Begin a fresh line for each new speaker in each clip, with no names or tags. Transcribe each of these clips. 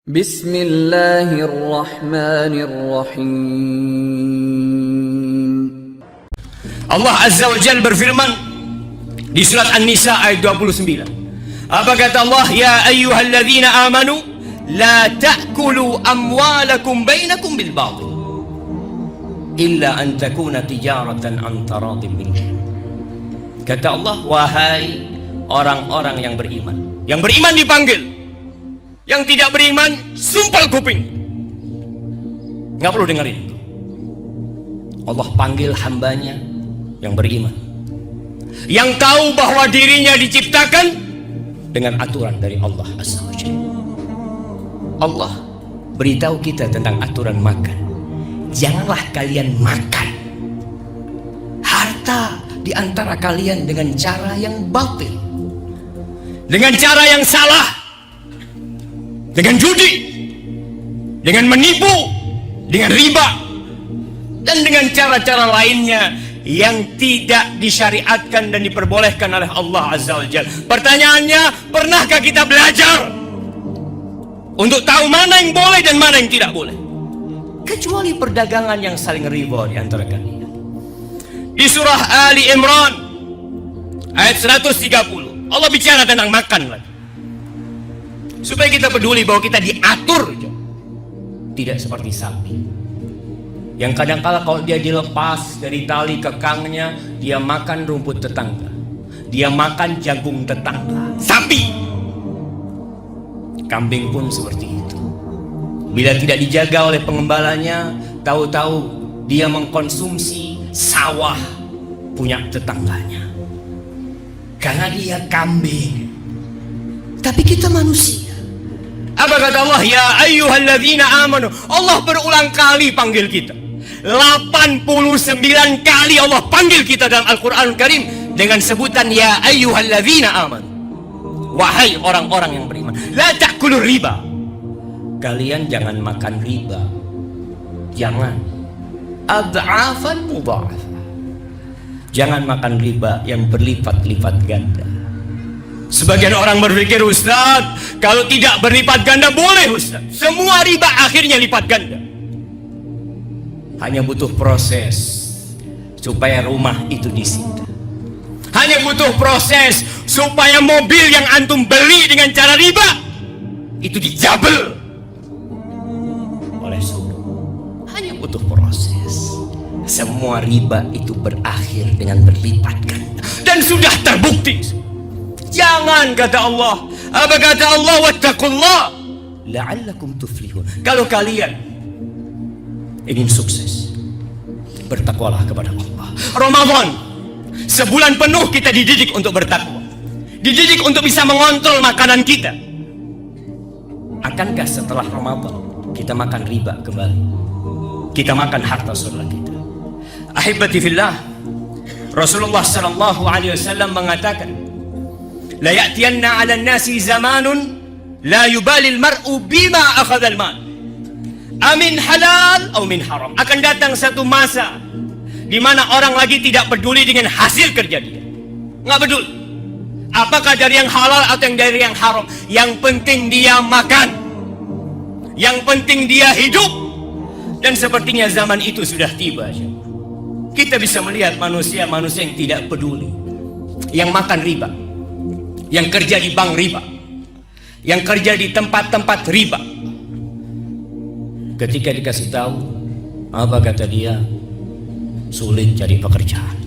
Bismillahirrahmanirrahim.
Allah Azza wa Jalla berfirman di surat An-Nisa ayat 29. Apa kata Allah? Ya ayyuhalladzina amanu la ta'kulu amwalakum bainakum bil batil illa an takuna tijaratan an taradin minkum. Kata Allah, wahai orang-orang yang beriman. Yang beriman dipanggil, yang tidak beriman sumpal kuping. Nggak perlu dengerin itu. Allah panggil hambanya yang beriman, yang tahu bahwa dirinya diciptakan dengan aturan dari Allah Azza wa Jalla. Allah beritahu kita tentang aturan makan. Janganlah kalian makan harta di antara kalian dengan cara yang batil, dengan cara yang salah, dengan judi, dengan menipu, dengan riba, dan dengan cara-cara lainnya yang tidak disyariatkan dan diperbolehkan oleh Allah Azza wa Jalla. Pertanyaannya, pernahkah kita belajar untuk tahu mana yang boleh dan mana yang tidak boleh? Kecuali perdagangan yang saling riba di antara kalian. Di surah Ali Imran ayat 130, Allah bicara tentang makan lagi, supaya kita peduli bahwa kita diatur, tidak seperti sapi yang kadang-kala kalau dia dilepas dari tali kekangnya, dia makan rumput tetangga, dia makan jagung tetangga. Sapi, kambing pun seperti itu. Bila tidak dijaga oleh pengembalanya, tahu-tahu dia mengkonsumsi sawah punya tetangganya, karena dia kambing. Tapi kita manusia. Apa kata Allah? Ya ayyuhalladzina amanu. Allah berulang kali panggil kita. 89 kali Allah panggil kita dalam Al-Quran Karim dengan sebutan ya ayyuhalladzina amanu. Wahai orang-orang yang beriman, la ta'kulur riba. Kalian jangan makan riba. Jangan. Ad'afan mudha'afah. Jangan makan riba yang berlipat-lipat ganda. Sebagian orang berpikir, Ustaz, kalau tidak berlipat ganda boleh, Ustaz. Semua riba akhirnya lipat ganda. Hanya butuh proses supaya rumah itu disita. Hanya butuh proses supaya mobil yang antum beli dengan cara riba itu dijabel oleh suruh. Hanya butuh proses. Semua riba itu berakhir dengan berlipat ganda, dan sudah terbukti. Jangan, kata Allah. Apa kata Allah? Wattaqullah la'allakum tuflihun. Kalau kalian ingin sukses, bertakwalah kepada Allah. Ramadan, sebulan penuh kita dididik untuk bertakwa, dididik untuk bisa mengontrol makanan kita. Akankah setelah Ramadan kita makan riba kembali? Kita makan harta saudara kita? Ahibati fillah, Rasulullah sallallahu alaihi wasallam mengatakan, la ya'tiyanna 'alan nasi zamanun la yubalil mar'u bima akhadhal mal, amin halal atau min haram. Akan datang satu masa di mana orang lagi tidak peduli dengan hasil kerja dia. Nggak peduli apakah dari yang halal atau yang dari yang haram. Yang penting dia makan, yang penting dia hidup. Dan sepertinya zaman itu sudah tiba. Kita bisa melihat manusia-manusia yang tidak peduli, yang makan riba, yang kerja di bank riba, yang kerja di tempat-tempat riba. Ketika dikasih tahu, apa kata dia? Sulit cari pekerjaan,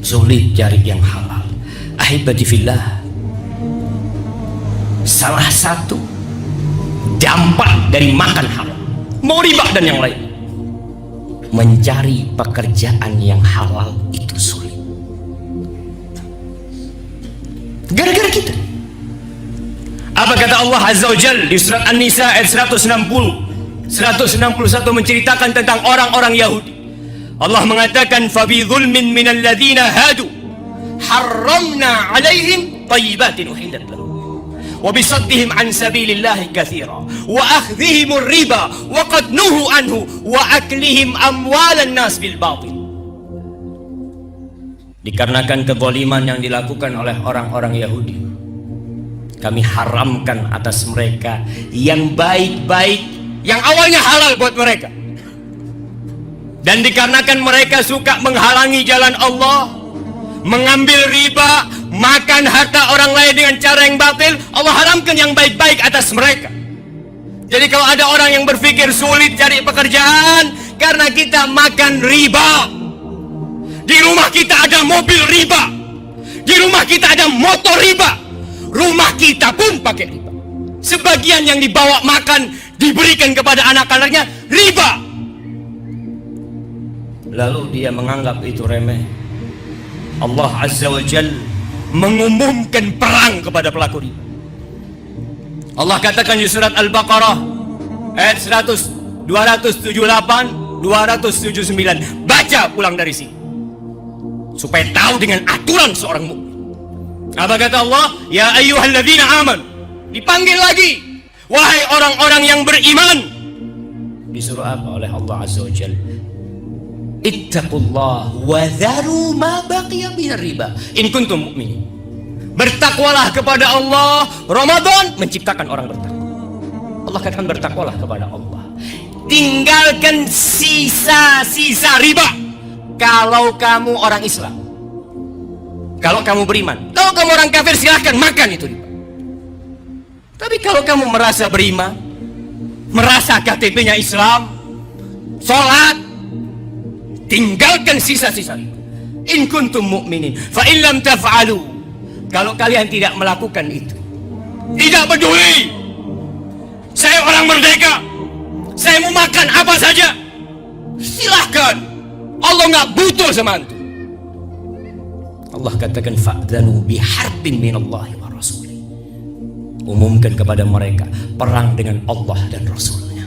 sulit cari yang halal. Ahibati fillah, salah satu dampak dari makan haram, mau riba dan yang lain, mencari pekerjaan yang halal itu sulit. Gara-gara kita. Apa kata Allah Azza wa Jalla di surat An-Nisa ayat 161 menceritakan tentang orang-orang Yahudi. Allah mengatakan, fabi zulmin minal ladzina hadu harramna 'alaihim thayyibatin uhillat lahum wa bisaddihim an sabilillahi katsira wa akhdhihim riba wa qad nuhu anhu wa aklihim amwalan nas bil batil. Dikarenakan kezaliman yang dilakukan oleh orang-orang Yahudi, Kami haramkan atas mereka yang baik-baik, yang awalnya halal buat mereka. Dan dikarenakan mereka suka menghalangi jalan Allah, mengambil riba, makan harta orang lain dengan cara yang batil, Allah haramkan yang baik-baik atas mereka. Jadi kalau ada orang yang berpikir sulit cari pekerjaan karena kita makan riba, di rumah kita ada mobil riba, di rumah kita ada motor riba, rumah kita pun pakai riba. Sebagian yang dibawa makan diberikan kepada anak-anaknya riba. Lalu dia menganggap itu remeh. Allah Azza wa Jal mengumumkan perang kepada pelaku riba. Allah katakan di surat Al-Baqarah ayat 278, 279. Baca pulang dari sini supaya tahu dengan aturan seorang mukmin. Apa kata Allah? Ya ayyuhalladzina amanu. Dipanggil lagi, wahai orang-orang yang beriman. Disuruh apa oleh Allah Azza wa Jalla? Ittaqullah wa dharu ma baqiya minar riba in kuntum mu'minin. Bertakwalah kepada Allah. Ramadan menciptakan orang bertakwa. Allah katakan bertakwalah kepada Allah. Tinggalkan sisa-sisa riba kalau kamu orang Islam. Kalau kamu beriman. Kalau kamu orang kafir silahkan makan itu riba. Tapi kalau kamu merasa beriman, merasa KTP-nya Islam, sholat, tinggalkan sisa-sisa riba. In kuntum mu'minin fa in lam taf'alu. Kalau kalian tidak melakukan itu, tidak peduli saya orang merdeka, saya mau makan apa saja, silahkan. Allah nggak butuh sama antum. Allah katakan fa'dhanu biharbin minallahi wa rasulih. Umumkan kepada mereka perang dengan Allah dan Rasulnya.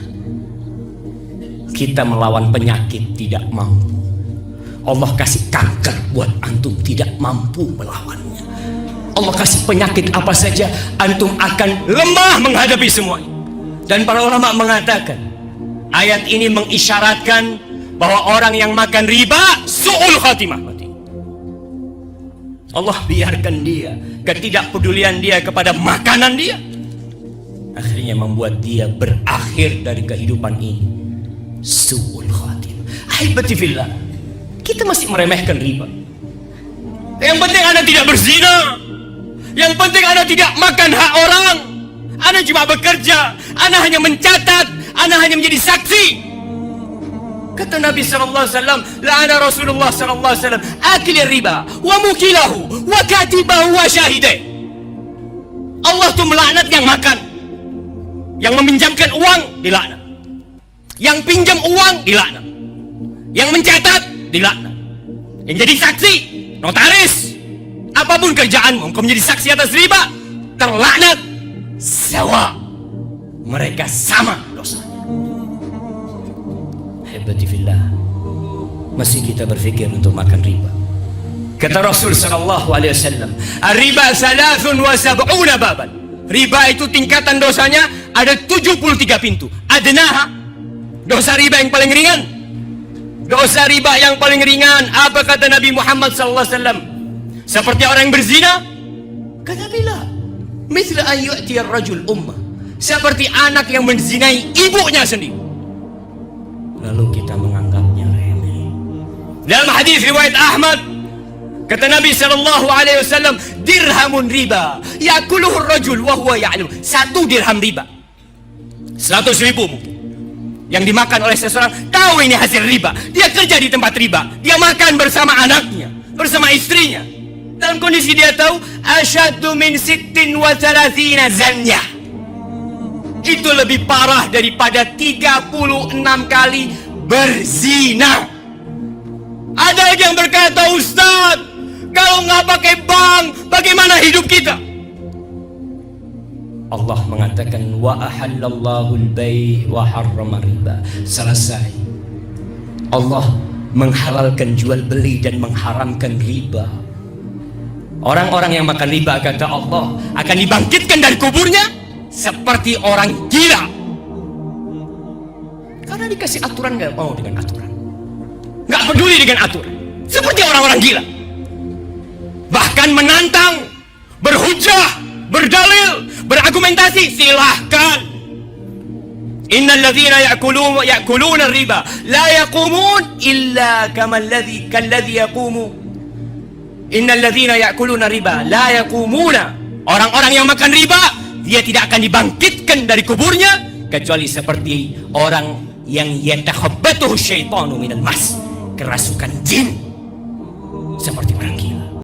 Kita melawan penyakit tidak mampu. Allah kasih kanker buat antum tidak mampu melawannya. Allah kasih penyakit apa saja, antum akan lemah menghadapi semuanya. Dan para ulama mengatakan ayat ini mengisyaratkan bahwa orang yang makan riba su'ul khatimah mati. Allah biarkan dia, ketidakpedulian dia kepada makanan dia akhirnya membuat dia berakhir dari kehidupan ini su'ul khatimah. Ahibati fillah, kita masih meremehkan riba. Yang penting Anda tidak berzina, yang penting Anda tidak makan hak orang, Anda cuma bekerja, Anda hanya mencatat, Anda hanya menjadi saksi. Kata Nabi sallallahu alaihi wasallam, la'ana Rasulullah sallallahu alaihi wasallam akil riba wa mukilahu wa katibahu wa syahidai. Allah tuh melaknat yang makan, yang meminjamkan uang dilaknat, yang pinjam uang dilaknat, yang mencatat dilaknat, yang jadi saksi, notaris, apapun kerjaanmu, engkau menjadi saksi atas riba, terlaknat. Sawa, mereka sama dosanya. Hebati fillah, masih kita berpikir untuk makan riba. Kata Rasul sallallahu alaihi wasallam, "Ar-riba 73 baban." Riba itu tingkatan dosanya ada 73 pintu. Adnaha, dosa riba yang paling ringan. Dosa riba yang paling ringan apa kata Nabi Muhammad sallallahu alaihi wasallam? Seperti orang yang berzina? Kata bila mithla an yu'ti ar-rajul ummah, seperti anak yang menzinai ibunya sendiri. Lalu kita menganggapnya remeh. Dalam hadis riwayat Ahmad, kata Nabi sallallahu alaihi wasallam, dirhamun riba yakuluhu ar-rajul wa huwa ya'lam. 1 dirham riba 100.000 mungkin yang dimakan oleh seseorang, tahu ini hasil riba, dia kerja di tempat riba, dia makan bersama anaknya, bersama istrinya, dalam kondisi dia tahu asyaddu min 36 zanya. Itu lebih parah daripada 36 kali berzina. Ada yang berkata, Ustaz, kalau nggak pakai bank, bagaimana hidup kita? Allah mengatakan wa ahallallahu al-bai' wa harrama riba. Selesai. Allah menghalalkan jual beli dan mengharamkan riba. Orang-orang yang makan riba kata Allah akan dibangkitkan dari kuburnya seperti orang gila. Karena dikasih aturan gak mau dengan aturan, gak peduli dengan aturan, seperti orang-orang gila. Bahkan menantang, berhujah, berdalil, berargumentasi, silahkan. Innal ladzina ya'kuluna riba la yaqumun illa kalladzi yaqumu. Innal ladzina ya'kuluna riba la yaqumuna. Orang-orang yang makan riba, dia tidak akan dibangkitkan dari kuburnya kecuali seperti orang yang yatakhabbatuhu syaitanu minal mas, kerasukan jin, seperti orang gila.